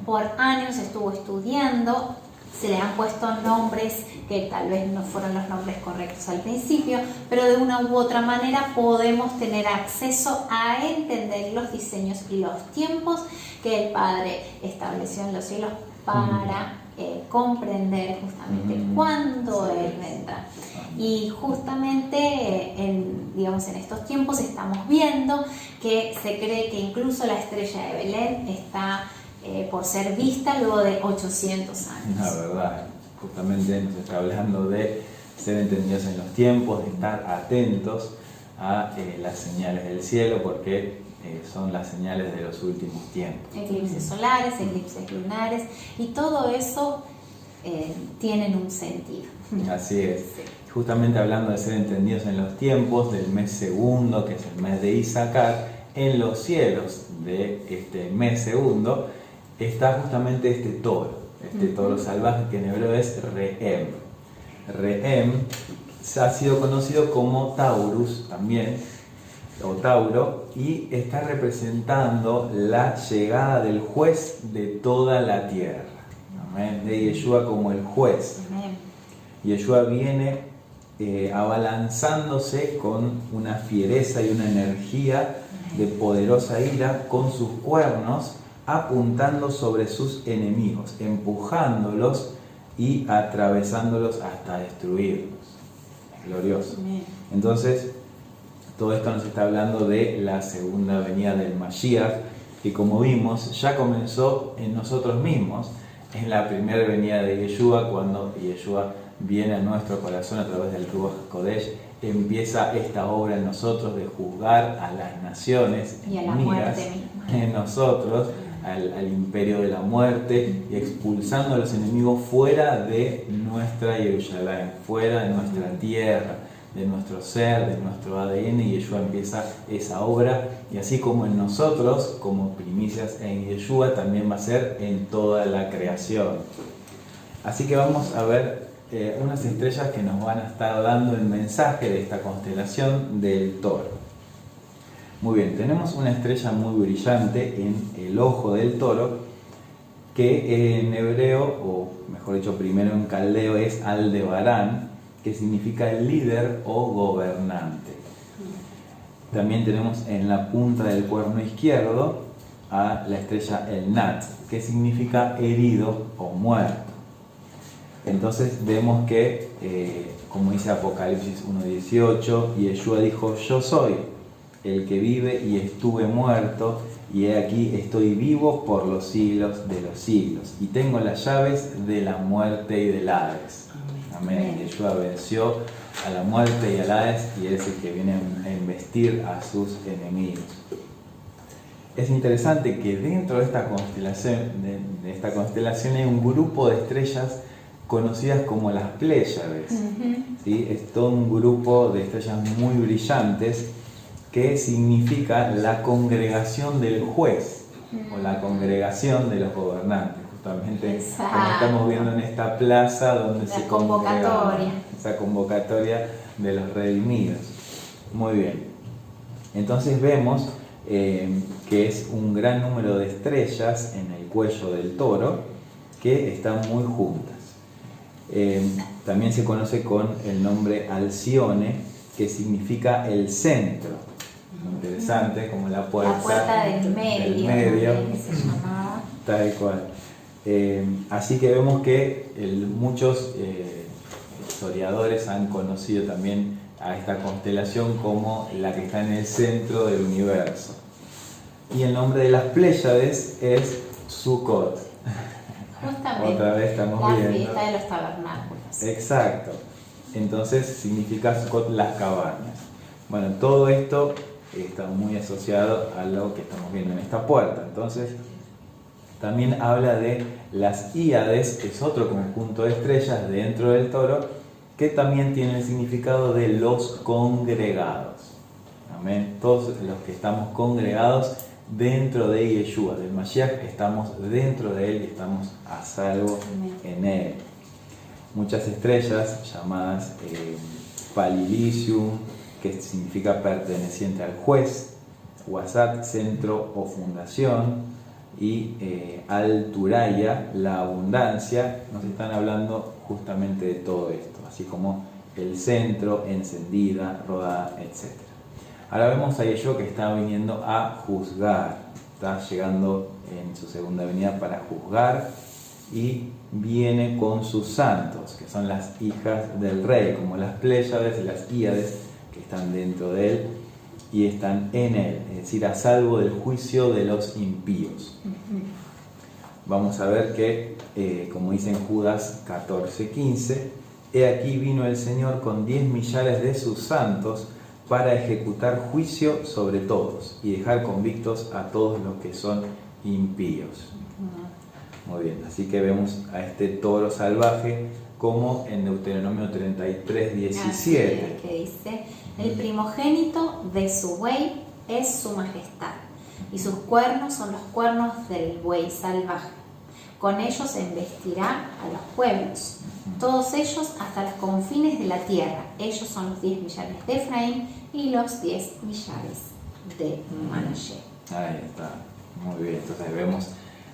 Por años estuvo estudiando se le han puesto nombres que tal vez no fueron los nombres correctos al principio, pero de una u otra manera podemos tener acceso a entender los diseños y los tiempos que el Padre estableció en los cielos para comprender justamente cuándo Él vendrá. Y justamente digamos, en estos tiempos estamos viendo que se cree que incluso la estrella de Belén está por ser vista luego de 800 años. La verdad, justamente nos está hablando de ser entendidos en los tiempos, de estar atentos a las señales del cielo, porque son las señales de los últimos tiempos. Eclipses solares, eclipses lunares, y todo eso tienen un sentido. Así es. Sí. Justamente hablando de ser entendidos en los tiempos del mes segundo, que es el mes de Issacar, en los cielos de este mes segundo está justamente este toro salvaje, que en hebreo es Rehem. Rehem ha sido conocido como Taurus también, o Tauro, y está representando la llegada del juez de toda la tierra. Amén. De Yeshua como el juez. Amén. Yeshua viene abalanzándose con una fiereza y una energía de poderosa ira, con sus cuernos apuntando sobre sus enemigos, empujándolos y atravesándolos hasta destruirlos. Glorioso. Entonces, todo esto nos está hablando de la segunda venida del Mashiach, que como vimos ya comenzó en nosotros mismos, en la primera venida de Yeshua, cuando Yeshua viene a nuestro corazón a través del Ruach Kodesh, empieza esta obra en nosotros de juzgar a las naciones y a la muerte misma. En nosotros, al imperio de la muerte, y expulsando a los enemigos fuera de nuestra Jerusalén, fuera de nuestra tierra, de nuestro ser, de nuestro ADN, y Yeshua empieza esa obra, y así como en nosotros, como primicias en Yeshua, también va a ser en toda la creación. Así que vamos a ver unas estrellas que nos van a estar dando el mensaje de esta constelación del Toro. Muy bien, tenemos una estrella muy brillante en el ojo del Toro, que en hebreo, o mejor dicho primero en caldeo, es Aldebarán, que significa el líder o gobernante. También tenemos en la punta del cuerno izquierdo a la estrella El Nat, que significa herido o muerto. Entonces vemos que, como dice Apocalipsis 1:18, Yeshua dijo: yo soy el que vive y estuve muerto, y he aquí estoy vivo por los siglos de los siglos, y tengo las llaves de la muerte y del Hades. Amén. Yeshua venció a la muerte y al Hades, y es el que viene a embestir a sus enemigos. Es interesante que dentro de esta constelación hay un grupo de estrellas conocidas como las Pléyades. ¿Sí? Es todo un grupo de estrellas muy brillantes, que significa la congregación del juez, o la congregación de los gobernantes, justamente como estamos viendo en esta plaza donde se congrega esa convocatoria de los redimidos. Muy bien, entonces vemos que es un gran número de estrellas en el cuello del toro que están muy juntas. También se conoce con el nombre Alcione, que significa el centro. Interesante, como la puerta del medio que se llamaba. Tal cual. Así que vemos que muchos historiadores han conocido también a esta constelación como la que está en el centro del universo. Y el nombre de las Pléyades es Sukkot. Justamente. Otra vez estamos viendo. La fiesta de los tabernáculos. Exacto. Entonces significa Sukkot, las cabañas. Bueno, todo esto está muy asociado a lo que estamos viendo en esta puerta. Entonces, también habla de las Híades, que es otro conjunto de estrellas dentro del toro, que también tiene el significado de los congregados. Amén. Todos los que estamos congregados dentro de Yeshua, del Mashiach, estamos dentro de él y estamos a salvo en él. Muchas estrellas llamadas Palilisium, que significa perteneciente al juez, Wasat, centro o fundación, y Al-Turaya, la abundancia, nos están hablando justamente de todo esto, así como el centro, encendida, rodada, etc. Ahora vemos a Yeshua que está viniendo a juzgar, está llegando en su segunda venida para juzgar y viene con sus santos, que son las hijas del rey, como las Pléyades y las Híades, que están dentro de él y están en él, es decir, a salvo del juicio de los impíos. Vamos a ver que, como dice en Judas 14:15, he aquí vino el Señor con 10 millares de sus santos para ejecutar juicio sobre todos y dejar convictos a todos los que son impíos. Muy bien, así que vemos a este toro salvaje como en Deuteronomio 33:17. Que dice, el primogénito de su buey es su majestad, y sus cuernos son los cuernos del buey salvaje. Con ellos embestirá a los pueblos, todos ellos hasta los confines de la tierra. Ellos son los 10 millares de Efraín y los 10 millares de Manashe. Ahí está, muy bien. Entonces vemos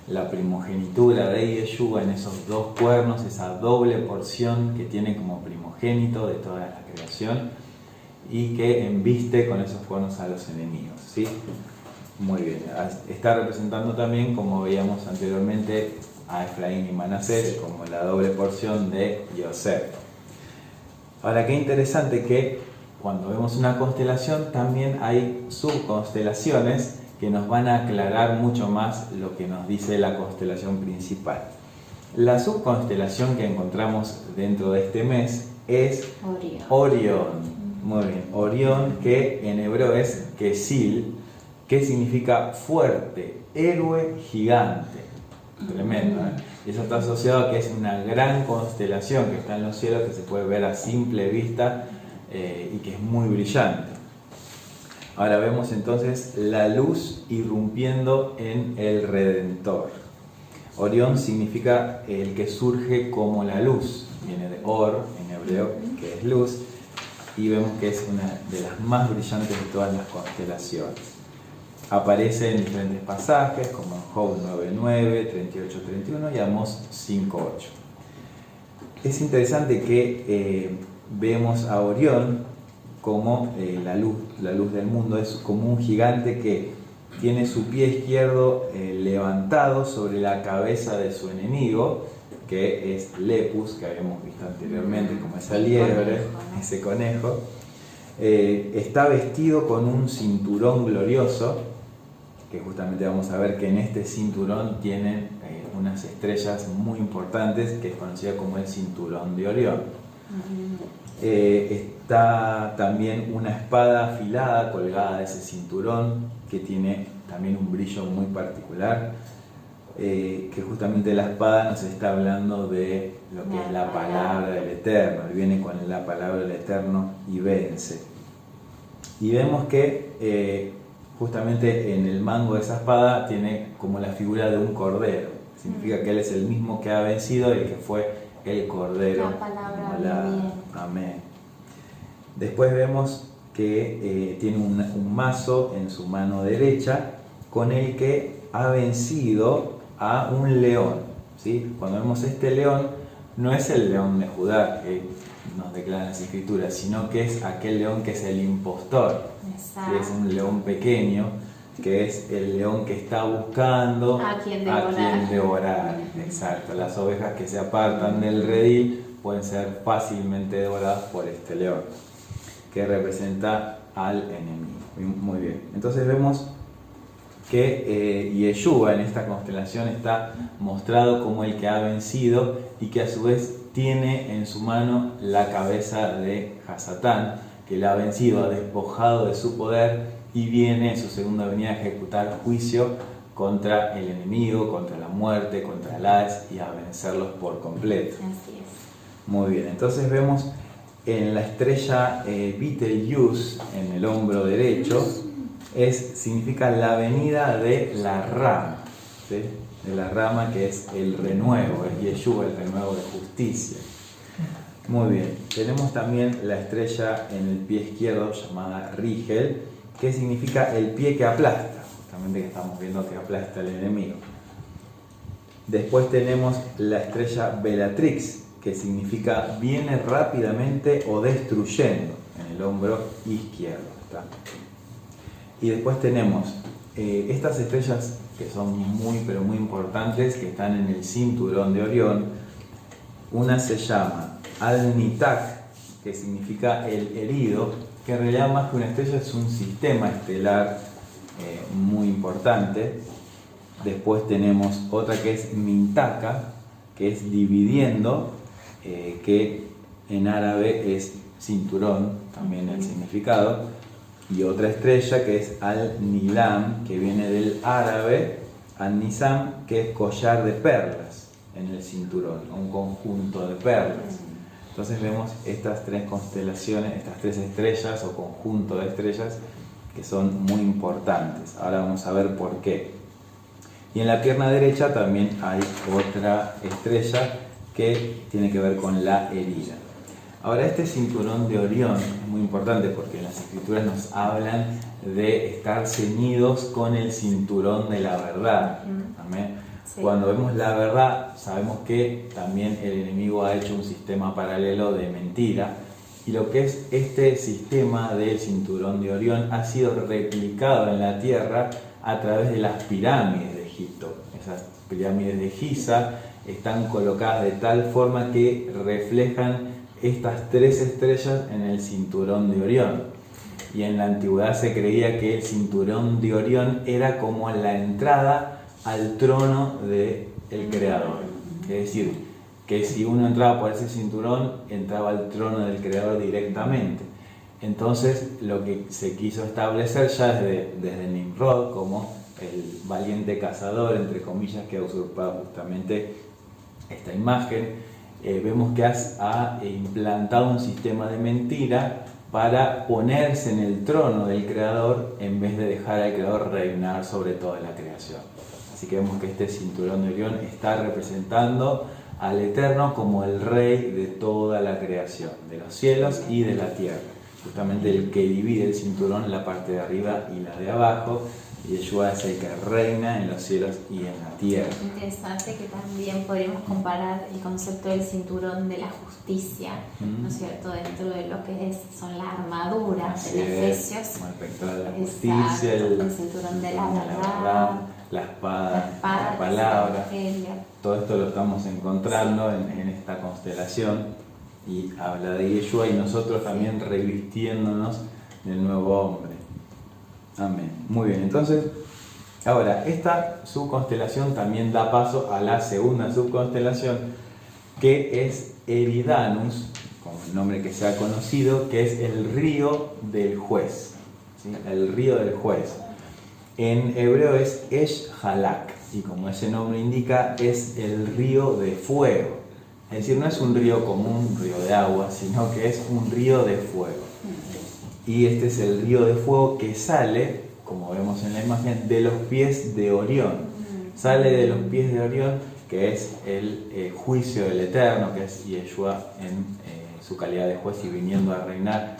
la primogenitura de Yeshua en esos dos cuernos, esa doble porción que tiene como primogénito de toda la creación y que embiste con esos cuernos a los enemigos, ¿sí? Muy bien. Está representando también, como veíamos anteriormente, a Efraín y Manasés como la doble porción de Yosef. Ahora, qué interesante que cuando vemos una constelación también hay subconstelaciones que nos van a aclarar mucho más lo que nos dice la constelación principal. La subconstelación que encontramos dentro de este mes es Orión. Muy bien, Orión, que en hebreo es Kesil, que significa fuerte, héroe, gigante. Tremendo, ¿eh? Y eso está asociado a que es una gran constelación que está en los cielos, que se puede ver a simple vista y que es muy brillante. Ahora vemos entonces la luz irrumpiendo en el Redentor. Orión significa el que surge como la luz, viene de Or en hebreo, que es luz, y vemos que es una de las más brillantes de todas las constelaciones. Aparece en diferentes pasajes, como en Job 9:9, 38:31 y Amós 5:8. Es interesante que vemos a Orión como la luz del mundo, es como un gigante que tiene su pie izquierdo levantado sobre la cabeza de su enemigo, que es Lepus, que habíamos visto anteriormente, como esa liebre, ese conejo. Está vestido con un cinturón glorioso, que justamente vamos a ver que en este cinturón tienen unas estrellas muy importantes, que es conocida como el cinturón de Orión. Está también una espada afilada colgada de ese cinturón, que tiene también un brillo muy particular, que justamente la espada nos está hablando de lo que es la palabra del Eterno, y viene con la palabra del Eterno y vence. Y vemos que justamente en el mango de esa espada tiene como la figura de un cordero. Significa que él es el mismo que ha vencido y el que fue el cordero. La palabra amén. Después vemos que tiene un mazo en su mano derecha con el que ha vencido a un león, ¿sí? Cuando vemos este león, no es el león de Judá que nos declaran las escrituras, sino que es aquel león que es el impostor. Exacto. Que es un león pequeño, que es el león que está buscando a quien devorar. Exacto, las ovejas que se apartan del redil pueden ser fácilmente devoradas por este león, que representa al enemigo. Muy bien, entonces vemos que Yeshua en esta constelación está mostrado como el que ha vencido y que a su vez tiene en su mano la cabeza de Hasatán, que la ha vencido, ha despojado de su poder y viene en su segunda venida a ejecutar juicio contra el enemigo, contra la muerte, contra el Hades y a vencerlos por completo. Así es. Muy bien, entonces vemos en la estrella Betelgeuse en el hombro derecho, significa la venida de la rama, ¿sí? De la rama que es el renuevo, es Yeshua, el renuevo de justicia. Muy bien, tenemos también la estrella en el pie izquierdo llamada Rigel, que significa el pie que aplasta, justamente que estamos viendo que aplasta al enemigo. Después tenemos la estrella Bellatrix, que significa viene rápidamente o destruyendo, en el hombro izquierdo. ¿Está? Y después tenemos estas estrellas que son muy pero muy importantes, que están en el cinturón de Orión. Una se llama Al-Nitak, que significa el herido, que en realidad más que una estrella es un sistema estelar muy importante. Después tenemos otra que es Mintaka, que es dividiendo, que en árabe es cinturón, también el significado. Y otra estrella que es Al-Nilam, que viene del árabe, Al-Nizam, que es collar de perlas en el cinturón, un conjunto de perlas. Entonces vemos estas tres constelaciones, estas tres estrellas o conjunto de estrellas que son muy importantes. Ahora vamos a ver por qué. Y en la pierna derecha también hay otra estrella que tiene que ver con la herida. Ahora, este cinturón de Orión es muy importante porque en las escrituras nos hablan de estar ceñidos con el cinturón de la verdad. ¿Amén? Sí. Cuando vemos la verdad, sabemos que también el enemigo ha hecho un sistema paralelo de mentira. Y lo que es este sistema del cinturón de Orión ha sido replicado en la tierra a través de las pirámides de Egipto. Esas pirámides de Giza están colocadas de tal forma que reflejan estas tres estrellas en el cinturón de Orión. Y en la antigüedad se creía que el cinturón de Orión era como la entrada al trono del Creador. Es decir, que si uno entraba por ese cinturón, entraba al trono del Creador directamente. Entonces, lo que se quiso establecer ya desde Nimrod, como el valiente cazador, entre comillas, que ha usurpado justamente esta imagen, vemos que ha implantado un sistema de mentira para ponerse en el trono del Creador en vez de dejar al Creador reinar sobre toda la creación. Así que vemos que este cinturón de Orión está representando al Eterno como el Rey de toda la creación, de los cielos y de la tierra. Justamente el que divide el cinturón en la parte de arriba y la de abajo. Y Yeshua es el que reina en los cielos y en la tierra. Interesante que también podríamos comparar el concepto del cinturón de la justicia, ¿no es cierto?, dentro de lo que son las armaduras en Efesios. Como el pectoral de la justicia, el cinturón de la verdad, la espada, la palabra. Todo esto lo estamos encontrando en esta constelación y habla de Yeshua y nosotros también revistiéndonos del nuevo hombre. Amén. Muy bien, entonces, ahora, esta subconstelación también da paso a la segunda subconstelación, que es Eridanus, como el nombre que se ha conocido, que es el río del juez. ¿Sí? El río del juez. En hebreo es Esh Halak, y como ese nombre indica, es el río de fuego. Es decir, no es un río común, un río de agua, sino que es un río de fuego. Y este es el río de fuego que sale, como vemos en la imagen, de los pies de Orión. Sale de los pies de Orión, que es el juicio del Eterno, que es Yeshua en su calidad de juez y viniendo a reinar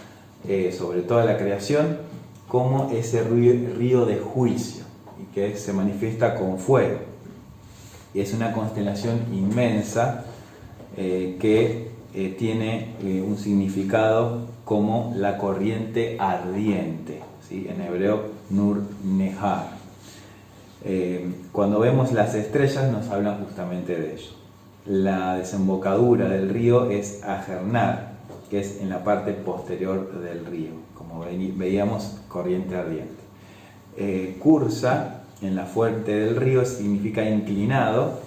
sobre toda la creación, como ese río de juicio, y que se manifiesta con fuego. Y es una constelación inmensa que tiene un significado como la corriente ardiente, ¿sí? En hebreo Nur Nehar. Cuando vemos las estrellas nos hablan justamente de ello. La desembocadura del río es Ajernar, que es en la parte posterior del río, como veíamos, corriente ardiente. Cursa, en la fuente del río, significa inclinado,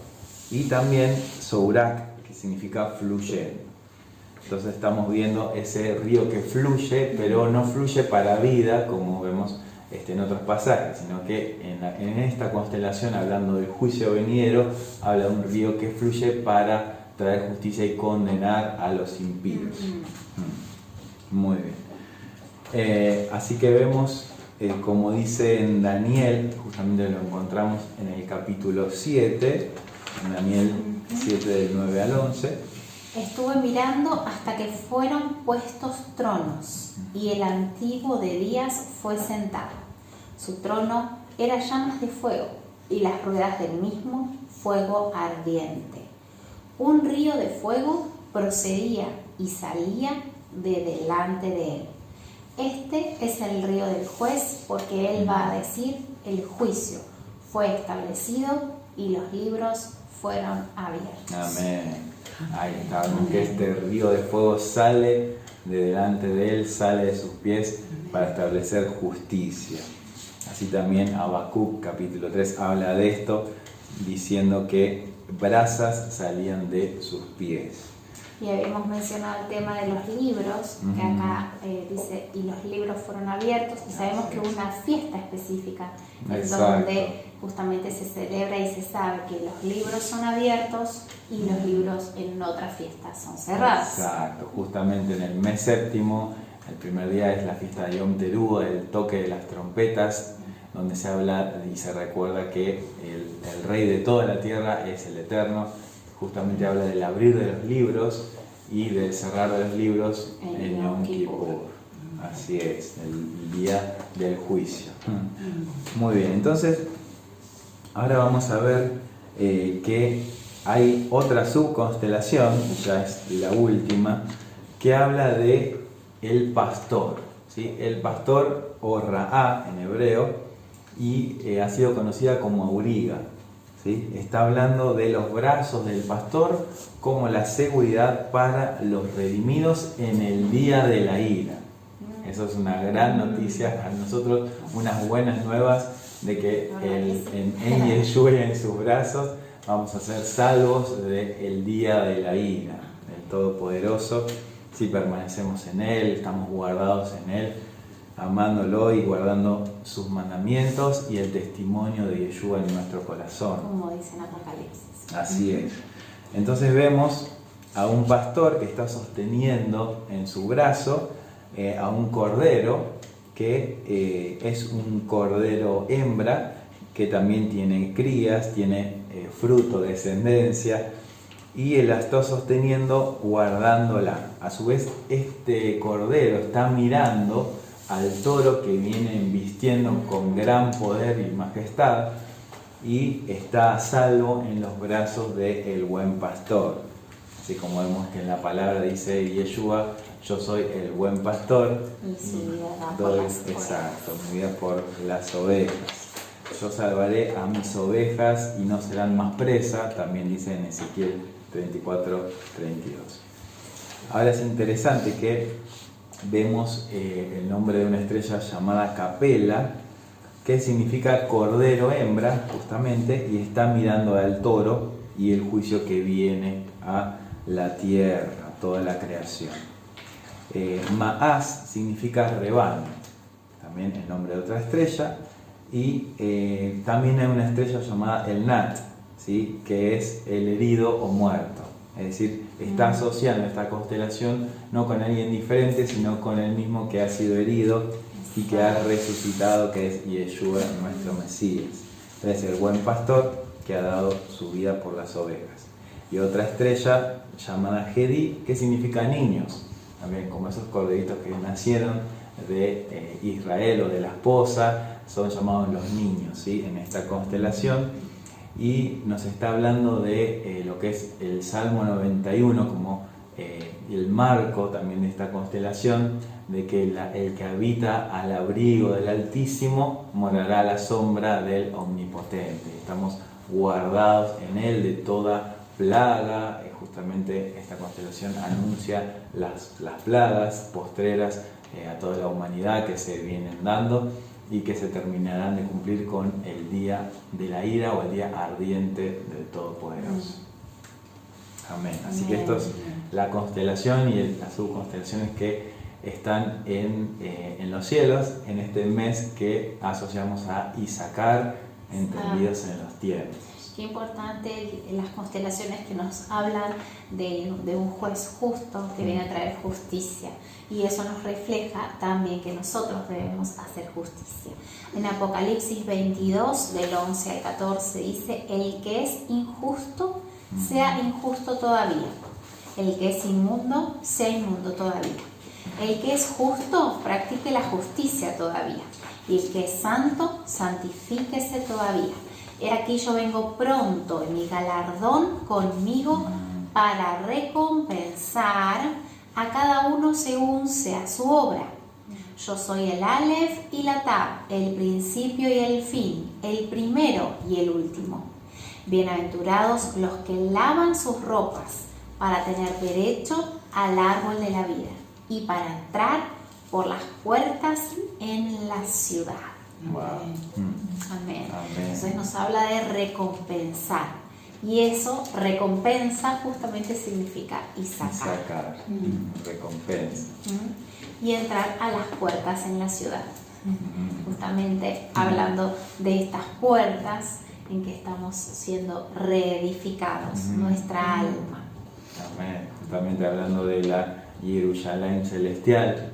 y también Sourak, que significa fluyendo. Entonces estamos viendo ese río que fluye, pero no fluye para vida, como vemos en otros pasajes, sino que en esta constelación, hablando del juicio venidero, habla de un río que fluye para traer justicia y condenar a los impíos. Muy bien. Así que vemos, como dice en Daniel, justamente lo encontramos en el capítulo 7, en Daniel 7 del 9 al 11. Estuve mirando hasta que fueron puestos tronos, y el antiguo de días fue sentado. Su trono era llamas de fuego, y las ruedas del mismo fuego ardiente. Un río de fuego procedía y salía de delante de él. Este es el río del juez, porque él va a decir: el juicio fue establecido y los libros fueron abiertos. Amén. Ahí está, que este río de fuego sale de delante de él, sale de sus pies para establecer justicia. Así también Habacuc capítulo 3 habla de esto, diciendo que brasas salían de sus pies. Y habíamos mencionado el tema de los libros, que acá dice: y los libros fueron abiertos, y sabemos que hubo una fiesta específica en donde justamente se celebra y se sabe que los libros son abiertos y los libros en otra fiesta son cerrados. Exacto, justamente en el mes séptimo, el primer día es la fiesta de Yom Teruah, el toque de las trompetas, donde se habla y se recuerda que el rey de toda la tierra es el Eterno. Justamente habla del abrir de los libros y del cerrar de los libros en Yom Kippur. Así es, el día del juicio. Muy bien, entonces ahora vamos a ver que hay otra subconstelación, ya es la última, que habla de el pastor, ¿sí? El pastor o Ra'á en hebreo, y ha sido conocida como Auriga. ¿Sí? Está hablando de los brazos del pastor como la seguridad para los redimidos en el día de la ira. Eso es una gran noticia a nosotros, unas buenas nuevas de que en Yeshua y en sus brazos vamos a ser salvos del día de la ira, del Todopoderoso, si permanecemos en Él, estamos guardados en Él, amándolo y guardando sus mandamientos y el testimonio de Yeshua en nuestro corazón. Como dice en Apocalipsis. Así es. Entonces vemos a un pastor que está sosteniendo en su brazo a un cordero que es un cordero hembra que también tiene crías, tiene fruto, descendencia, y él la está sosteniendo guardándola. A su vez, este cordero está mirando al toro que viene embistiendo con gran poder y majestad, y está a salvo en los brazos del buen pastor. Así como vemos que en la palabra dice Yeshua: yo soy el buen pastor, exacto, mi vida por las ovejas. Yo salvaré a mis ovejas y no serán más presa, también dice en Ezequiel 34:32. Ahora es interesante que vemos el nombre de una estrella llamada Capela, que significa cordero hembra, justamente, y está mirando al toro y el juicio que viene a la tierra, a toda la creación. Maás significa rebaño, también el nombre de otra estrella, y también hay una estrella llamada el Nat, ¿sí? Que es el herido o muerto. Es decir, está asociando esta constelación no con alguien diferente, sino con el mismo que ha sido herido y que ha resucitado, que es Yeshua, nuestro Mesías. Es el buen pastor que ha dado su vida por las ovejas. Y otra estrella llamada Hedi, que significa niños, también como esos corderitos que nacieron de Israel o de la esposa, son llamados los niños, ¿sí? En esta constelación. Y nos está hablando de lo que es el Salmo 91 como el marco también de esta constelación, de que el que habita al abrigo del Altísimo morará a la sombra del Omnipotente. Estamos guardados en él de toda plaga. Justamente esta constelación anuncia las plagas postreras a toda la humanidad que se vienen dando y que se terminarán de cumplir con el día de la ira o el día ardiente del Todopoderoso. Amén. Así que esto es la constelación y las subconstelaciones que están en los cielos en este mes que asociamos a Isacar, entendidos en los tiempos. Qué importante las constelaciones que nos hablan de un juez justo que viene a traer justicia, y eso nos refleja también que nosotros debemos hacer justicia. En Apocalipsis 22 del 11 al 14 dice: el que es injusto sea injusto todavía, el que es inmundo sea inmundo todavía, el que es justo practique la justicia todavía, y el que es santo santifíquese todavía. He aquí yo vengo pronto, y mi galardón conmigo para recompensar a cada uno según sea su obra. Yo soy el Aleph y la Tab, el principio y el fin, el primero y el último. Bienaventurados los que lavan sus ropas para tener derecho al árbol de la vida y para entrar por las puertas en la ciudad. Wow. Amén. Amén. Entonces nos habla de recompensar. Y eso, recompensa, justamente significa y sacar. Recompensa. Y entrar a las puertas en la ciudad. Justamente hablando de estas puertas en que estamos siendo reedificados, nuestra alma. Amén. Justamente hablando de la Jerusalén celestial,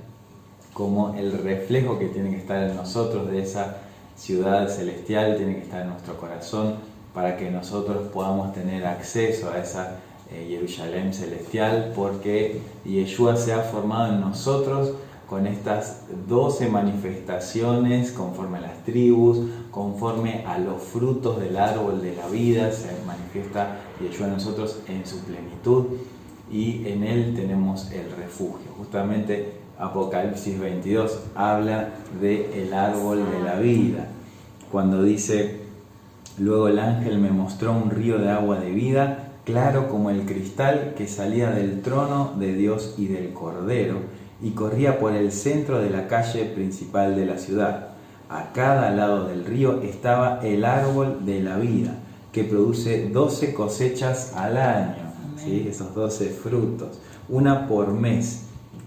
como el reflejo que tiene que estar en nosotros de esa ciudad celestial, tiene que estar en nuestro corazón para que nosotros podamos tener acceso a esa Jerusalén celestial, porque Yeshua se ha formado en nosotros con estas 12 manifestaciones conforme a las tribus, conforme a los frutos del árbol de la vida. Se manifiesta Yeshua en nosotros en su plenitud y en él tenemos el refugio. Justamente Apocalipsis 22 habla del árbol de la vida, cuando dice: luego el ángel me mostró un río de agua de vida, claro como el cristal, que salía del trono de Dios y del Cordero, y corría por el centro de la calle principal de la ciudad. A cada lado del río estaba el árbol de la vida, que produce 12 cosechas al año, ¿sí? Esos 12 frutos, una por mes,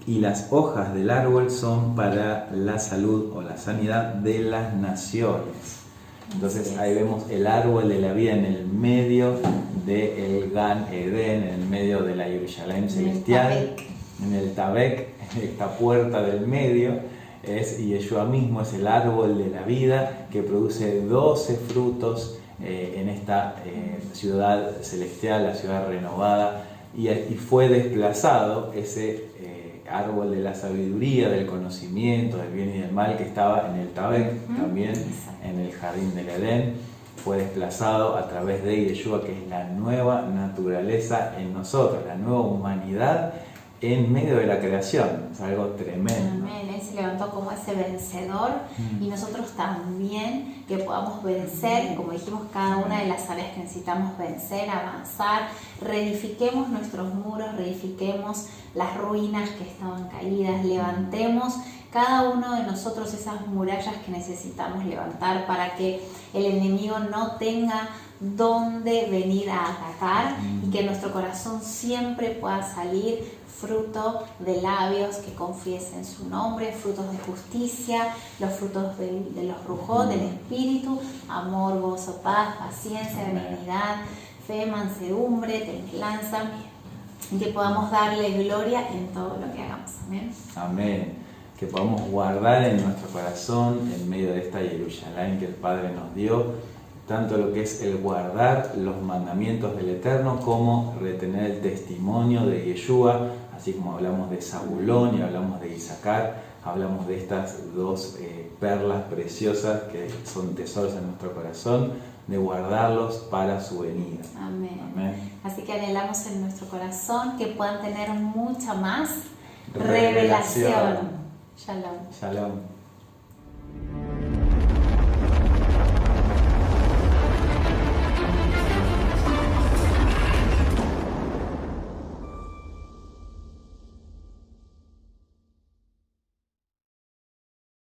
y las hojas del árbol son para la salud o la sanidad de las naciones. Entonces ahí vemos el árbol de la vida en el medio del Gan Eden, en el medio de la Jerusalén celestial, en el Tabek, esta puerta del medio, es Yeshua mismo, es el árbol de la vida que produce 12 frutos en esta ciudad celestial, la ciudad renovada, y fue desplazado ese árbol de la sabiduría, del conocimiento, del bien y del mal, que estaba en el Tabek, también en el jardín del Edén. Fue desplazado a través de Yeshua, que es la nueva naturaleza en nosotros, la nueva humanidad en medio de la creación. Es algo tremendo. Amén. Él se levantó como ese vencedor y nosotros también que podamos vencer, como dijimos, cada una de las áreas que necesitamos vencer, avanzar, reedifiquemos nuestros muros, reedifiquemos las ruinas que estaban caídas, levantemos cada uno de nosotros esas murallas que necesitamos levantar para que el enemigo no tenga dónde venir a atacar y que nuestro corazón siempre pueda salir fruto de labios que confiesen su nombre, frutos de justicia, los frutos de los rujos del Espíritu, amor, gozo, paz, paciencia, benignidad, fe, mansedumbre, templanza, y que podamos darle gloria en todo lo que hagamos. Amén. Amén. Que podamos guardar en nuestro corazón, en medio de esta Jerusalén que el Padre nos dio, tanto lo que es el guardar los mandamientos del Eterno como retener el testimonio de Yeshua, así como hablamos de Zabulón y hablamos de Isaacar, hablamos de estas dos perlas preciosas que son tesoros en nuestro corazón, de guardarlos para su venida. Amén. Amén. Así que anhelamos en nuestro corazón que puedan tener mucha más revelación. Shalom. Shalom.